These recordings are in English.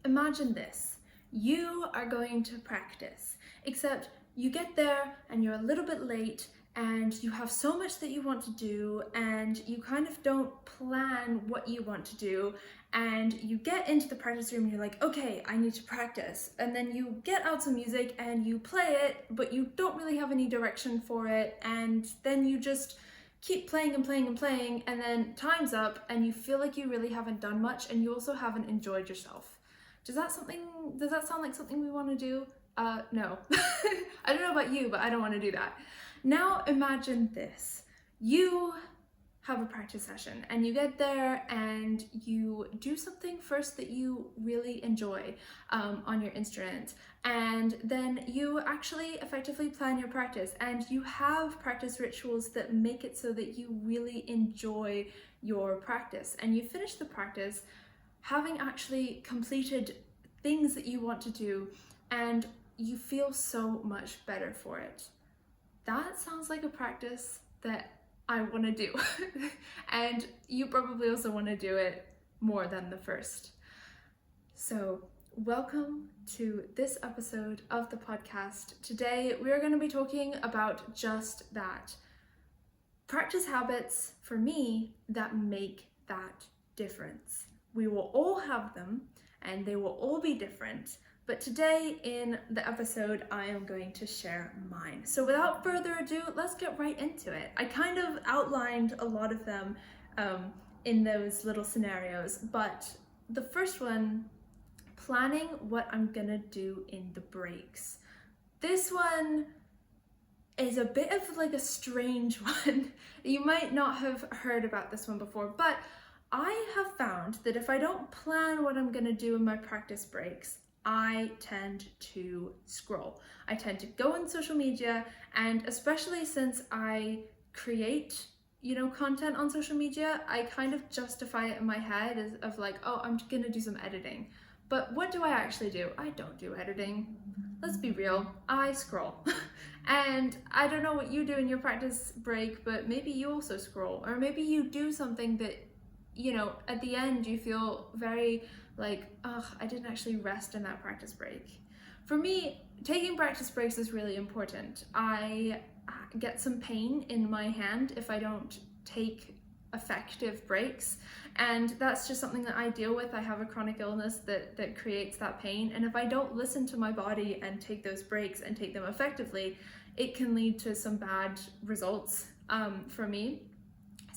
imagine this. You are going to practice, except you get there and you're a little bit late and you have so much that you want to do and you kind of don't plan what you want to do, and you get into the practice room and you're like, okay, I need to practice. And then you get out some music and you play it, but you don't really have any direction for it, and then you just keep playing and playing and playing, and then time's up and you feel like you really haven't done much and you also haven't enjoyed yourself. Does that sound like something we want to do? No. I don't know about you, but I don't want to do that. Now imagine this. You have a practice session and you get there and you do something first that you really enjoy on your instrument, and then you actually effectively plan your practice and you have practice rituals that make it so that you really enjoy your practice, and you finish the practice having actually completed things that you want to do, and you feel so much better for it. That sounds like a practice that I want to do. And you probably also want to do it more than the first. So welcome to this episode of the podcast. Today we are going to be talking about just that. Practice habits, for me, that make that difference. We will all have them and they will all be different. But today in the episode, I am going to share mine. So without further ado, let's get right into it. I kind of outlined a lot of them in those little scenarios, but the first one, planning what I'm gonna do in the breaks. This one is a bit of like a strange one. You might not have heard about this one before, but I have found that if I don't plan what I'm gonna do in my practice breaks, I tend to scroll. I tend to go on social media, and especially since I create, content on social media, I kind of justify it in my head as of like, oh, I'm gonna do some editing. But what do I actually do? I don't do editing. Let's be real, I scroll. And I don't know what you do in your practice break, but maybe you also scroll, or maybe you do something that, at the end you feel very like, ugh, I didn't actually rest in that practice break. For me, taking practice breaks is really important. I get some pain in my hand if I don't take effective breaks, and that's just something that I deal with. I have a chronic illness that creates that pain, and if I don't listen to my body and take those breaks and take them effectively, it can lead to some bad results for me.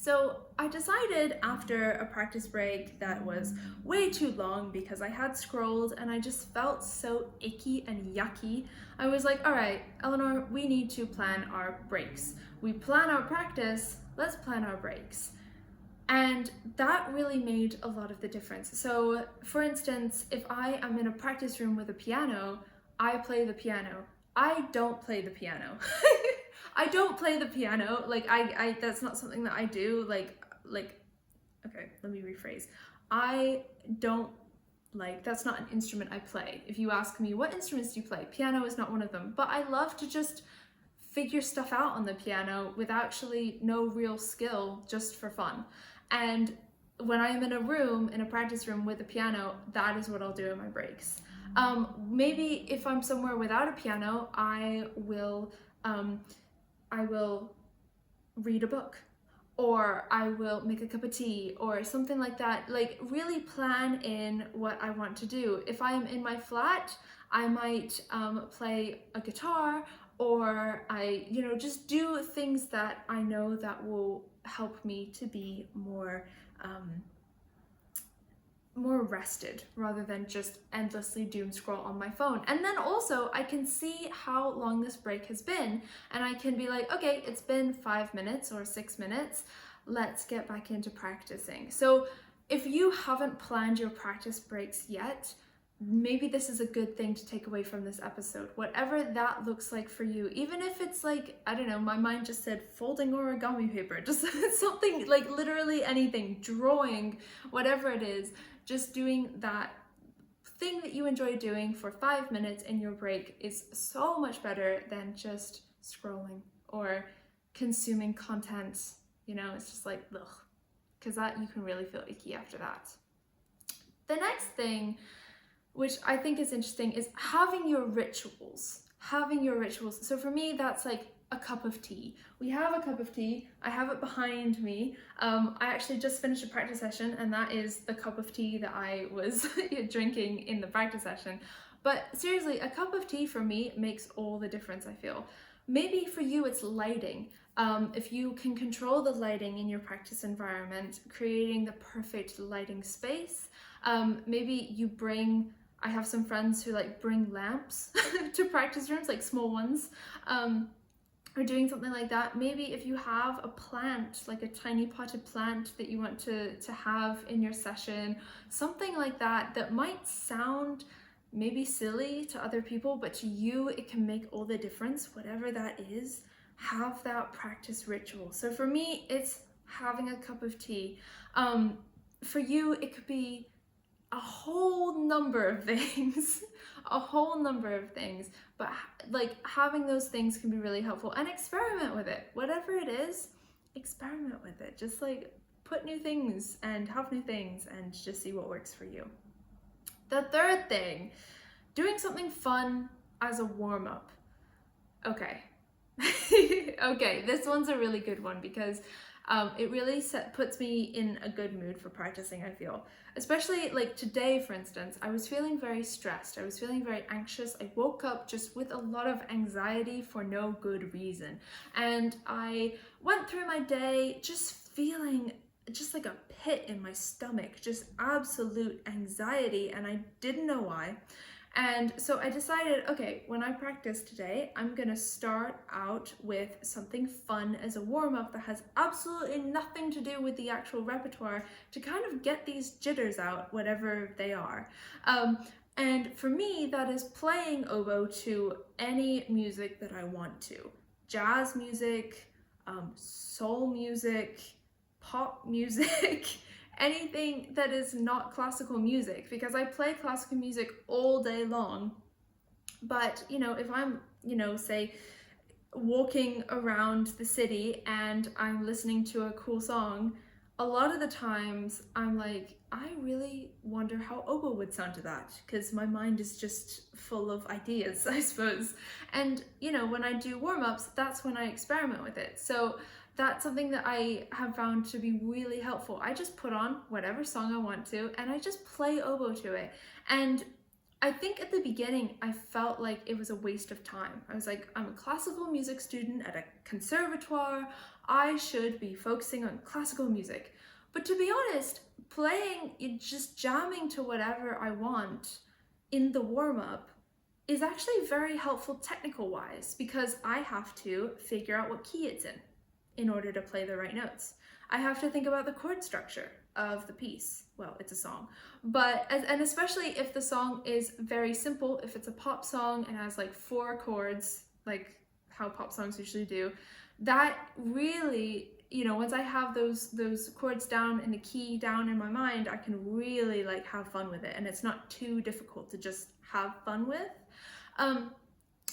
So I decided after a practice break that was way too long because I had scrolled and I just felt so icky and yucky. I was like, all right, Eleanor, we need to plan our breaks. We plan our practice, let's plan our breaks. And that really made a lot of the difference. So for instance, if I am in a practice room with a piano, I play the piano. I don't play the piano. I don't play the piano. Like I that's not something that I do. Like okay, let me rephrase. That's not an instrument I play. If you ask me, what instruments do you play? Piano is not one of them. But I love to just figure stuff out on the piano with actually no real skill, just for fun. And when I am in a practice room with a piano, that is what I'll do in my breaks. Maybe if I'm somewhere without a piano, I will read a book, or I will make a cup of tea or something like that. Like really plan in what I want to do. If I'm in my flat, I might play a guitar, or I just do things that I know that will help me to be more rested rather than just endlessly doom scroll on my phone. And then also I can see how long this break has been, and I can be like, okay, it's been 5 minutes or 6 minutes, let's get back into practicing. So if you haven't planned your practice breaks yet, maybe this is a good thing to take away from this episode, whatever that looks like for you. Even if it's like, I don't know, my mind just said folding origami paper, just something like literally anything, drawing, whatever it is, just doing that thing that you enjoy doing for 5 minutes in your break is so much better than just scrolling or consuming content. It's just like, ugh, because that you can really feel icky after that. The next thing which I think is interesting, is having your rituals. Having your rituals. So for me, that's like a cup of tea. We have a cup of tea. I have it behind me. I actually just finished a practice session, and that is the cup of tea that I was drinking in the practice session. But seriously, a cup of tea for me makes all the difference, I feel. Maybe for you it's lighting. If you can control the lighting in your practice environment, creating the perfect lighting space, maybe you bring, I have some friends who like bring lamps to practice rooms, like small ones, or doing something like that. Maybe if you have a plant, like a tiny potted plant that you want to have in your session, something like that, that might sound maybe silly to other people, but to you it can make all the difference. Whatever that is, have that practice ritual. So for me, it's having a cup of tea. For you, it could be a whole number of things, a whole number of things, but like having those things can be really helpful. And experiment with it, whatever it is, experiment with it. Just like put new things and have new things and just see what works for you. The third thing, doing something fun as a warm-up. Okay. Okay, this one's a really good one because it really puts me in a good mood for practicing, I feel. Especially like today, for instance, I was feeling very stressed. I was feeling very anxious. I woke up just with a lot of anxiety for no good reason. And I went through my day just feeling just like a pit in my stomach, just absolute anxiety, and I didn't know why. And so I decided, okay, when I practice today, I'm gonna start out with something fun as a warm-up that has absolutely nothing to do with the actual repertoire to kind of get these jitters out, whatever they are. And for me, that is playing oboe to any music that I want to. Jazz music, soul music, pop music, anything that is not classical music, because I play classical music all day long. But, you know, if I'm, you know, say walking around the city and I'm listening to a cool song, a lot of the times I'm like, I really wonder how oboe would sound to that, because my mind is just full of ideas, I suppose. And, you know, when I do warm-ups, that's when I experiment with it. So that's something that I have found to be really helpful. I just put on whatever song I want to, and I just play oboe to it. And I think at the beginning, I felt like it was a waste of time. I was like, I'm a classical music student at a conservatoire. I should be focusing on classical music. But to be honest, playing, just jamming to whatever I want in the warm-up is actually very helpful technical-wise, because I have to figure out what key it's in order to play the right notes. I have to think about the chord structure of the piece. Well, it's a song, but and especially if the song is very simple, if it's a pop song and has like 4 chords, like how pop songs usually do, that really, you know, once I have those chords down and the key down in my mind, I can really like have fun with it, and it's not too difficult to just have fun with. And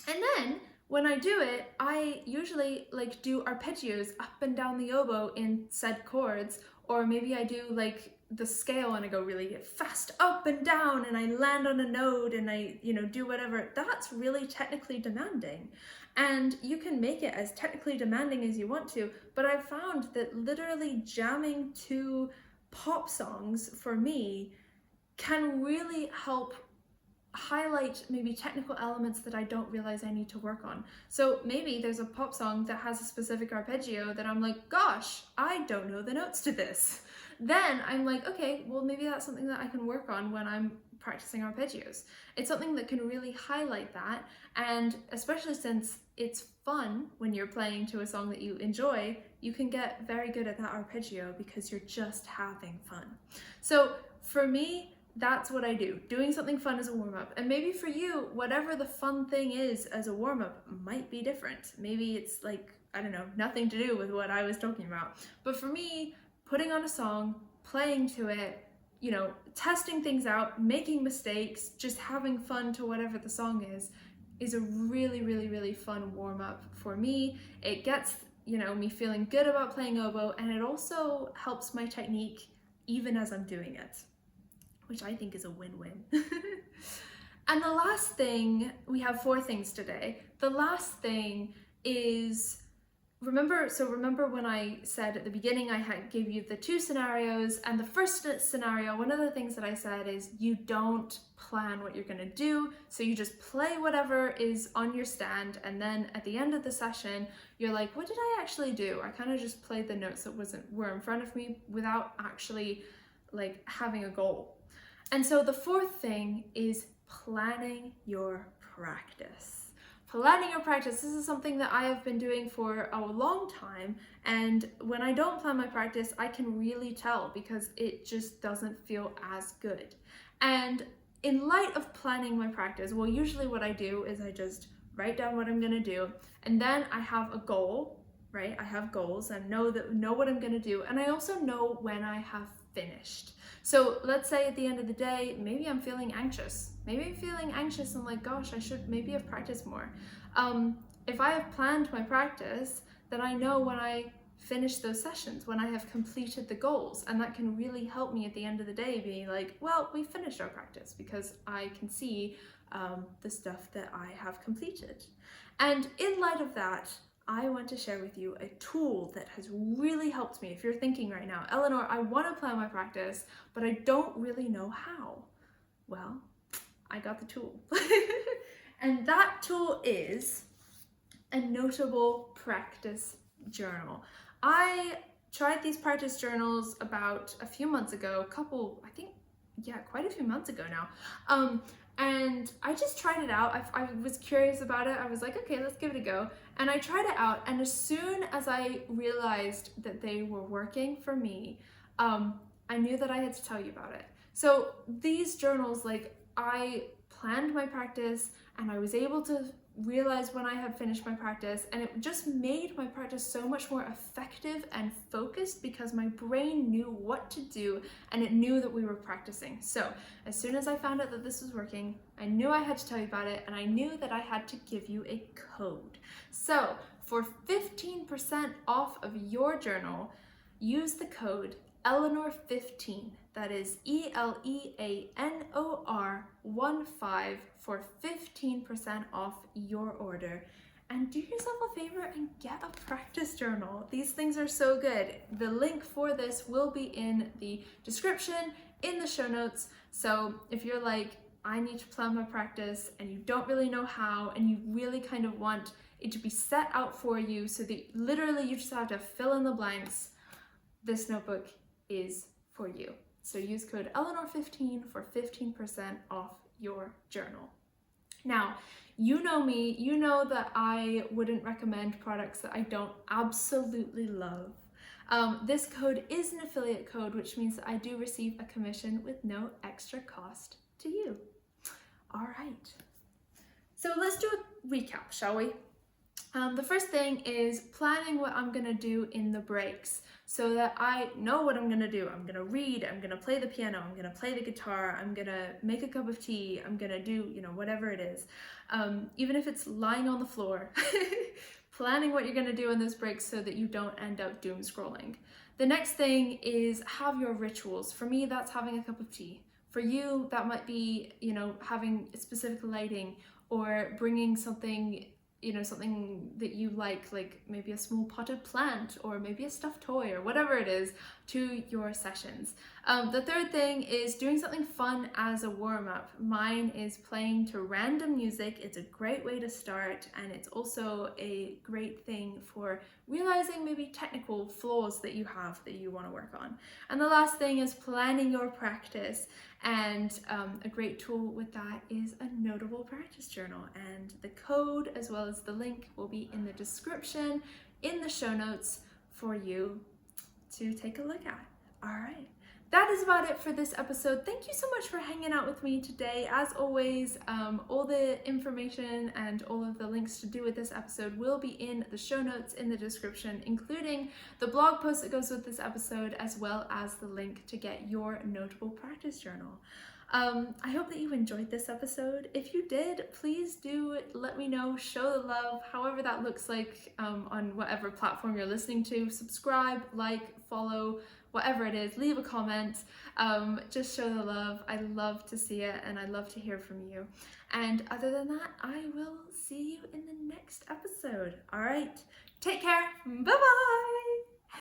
then when I do it, I usually like do arpeggios up and down the oboe in said chords, or maybe I do like the scale and I go really fast up and down and I land on a note and I, you know, do whatever. That's really technically demanding. And you can make it as technically demanding as you want to, but I've found that literally jamming to pop songs for me can really help highlight maybe technical elements that I don't realize I need to work on. So maybe there's a pop song that has a specific arpeggio that I'm like, gosh, I don't know the notes to this. Then I'm like, okay, well maybe that's something that I can work on when I'm practicing arpeggios. It's something that can really highlight that, and especially since it's fun when you're playing to a song that you enjoy, you can get very good at that arpeggio because you're just having fun. So for me, that's what I do, doing something fun as a warm-up. And maybe for you, whatever the fun thing is as a warm-up might be different. Maybe it's like, I don't know, nothing to do with what I was talking about. But for me, putting on a song, playing to it, you know, testing things out, making mistakes, just having fun to whatever the song is a really, really, really fun warm-up for me. It gets, you know, me feeling good about playing oboe, and it also helps my technique even as I'm doing it, which I think is a win-win. And the last thing, we have 4 things today. The last thing is, remember when I said at the beginning gave you the 2 scenarios, and the first scenario, one of the things that I said is you don't plan what you're gonna do, so you just play whatever is on your stand, and then at the end of the session, you're like, what did I actually do? I kind of just played the notes that were in front of me without actually like having a goal. And so the 4th thing is planning your practice. Planning your practice, this is something that I have been doing for a long time, and when I don't plan my practice, I can really tell because it just doesn't feel as good. And in light of planning my practice, well, usually what I do is I just write down what I'm gonna do, and then I have a goal, right? I have goals and know what I'm gonna do, and I also know when I have finished. So let's say at the end of the day, maybe I'm feeling anxious. Maybe I'm feeling anxious and like, gosh, I should maybe have practiced more. If I have planned my practice, then I know when I finish those sessions, when I have completed the goals, and that can really help me at the end of the day be like, well, we finished our practice because I can see the stuff that I have completed. And in light of that, I want to share with you a tool that has really helped me. If you're thinking right now, Eleanor, I want to plan my practice, but I don't really know how. Well, I got the tool. And that tool is a Notable practice journal. I tried these practice journals about a few months ago, quite a few months ago now. And I just tried it out. I was curious about it. I was like, okay, let's give it a go. And I tried it out. And as soon as I realized that they were working for me, I knew that I had to tell you about it. So these journals, like, I planned my practice and I was able to realize when I had finished my practice, and it just made my practice so much more effective and focused because my brain knew what to do and it knew that we were practicing. So as soon as I found out that this was working, I knew I had to tell you about it, and I knew that I had to give you a code. So for 15% off of your journal, use the code Eleanor15, that is ELEANOR15 for 15% off your order. And do yourself a favor and get a practice journal. These things are so good. The link for this will be in the description, in the show notes. So if you're like, I need to plan my practice and you don't really know how, and you really kind of want it to be set out for you so that literally you just have to fill in the blanks, this notebook is for you. So use code Eleanor15 for 15% off your journal. Now, you know me, you know that I wouldn't recommend products that I don't absolutely love. This code is an affiliate code, which means that I do receive a commission with no extra cost to you. All right, so let's do a recap, shall we? The first thing is planning what I'm gonna do in the breaks so that I know what I'm gonna do. I'm gonna read, I'm gonna play the piano, I'm gonna play the guitar, I'm gonna make a cup of tea, I'm gonna do, whatever it is. Even if it's lying on the floor, planning what you're gonna do in those breaks so that you don't end up doom scrolling. The next thing is have your rituals. For me, that's having a cup of tea. For you, that might be, having specific lighting or bringing something something that you like maybe a small potted plant or maybe a stuffed toy or whatever it is to your sessions. The third thing is doing something fun as a warm-up. Mine is playing to random music. It's a great way to start, and it's also a great thing for realizing maybe technical flaws that you have that you want to work on. And the last thing is planning your practice, and a great tool with that is a Notable practice journal, and the code as well as the link will be in the description, in the show notes for you to take a look at. All right, that is about it for this episode. Thank you so much for hanging out with me today. As always, all the information and all of the links to do with this episode will be in the show notes in the description, including the blog post that goes with this episode, as well as the link to get your Notable practice journal. I hope that you enjoyed this episode. If you did, please do let me know, show the love, however that looks like on whatever platform you're listening to. Subscribe, like, follow, whatever it is, leave a comment, just show the love. I love to see it and I love to hear from you. And other than that, I will see you in the next episode. All right, take care. Bye-bye.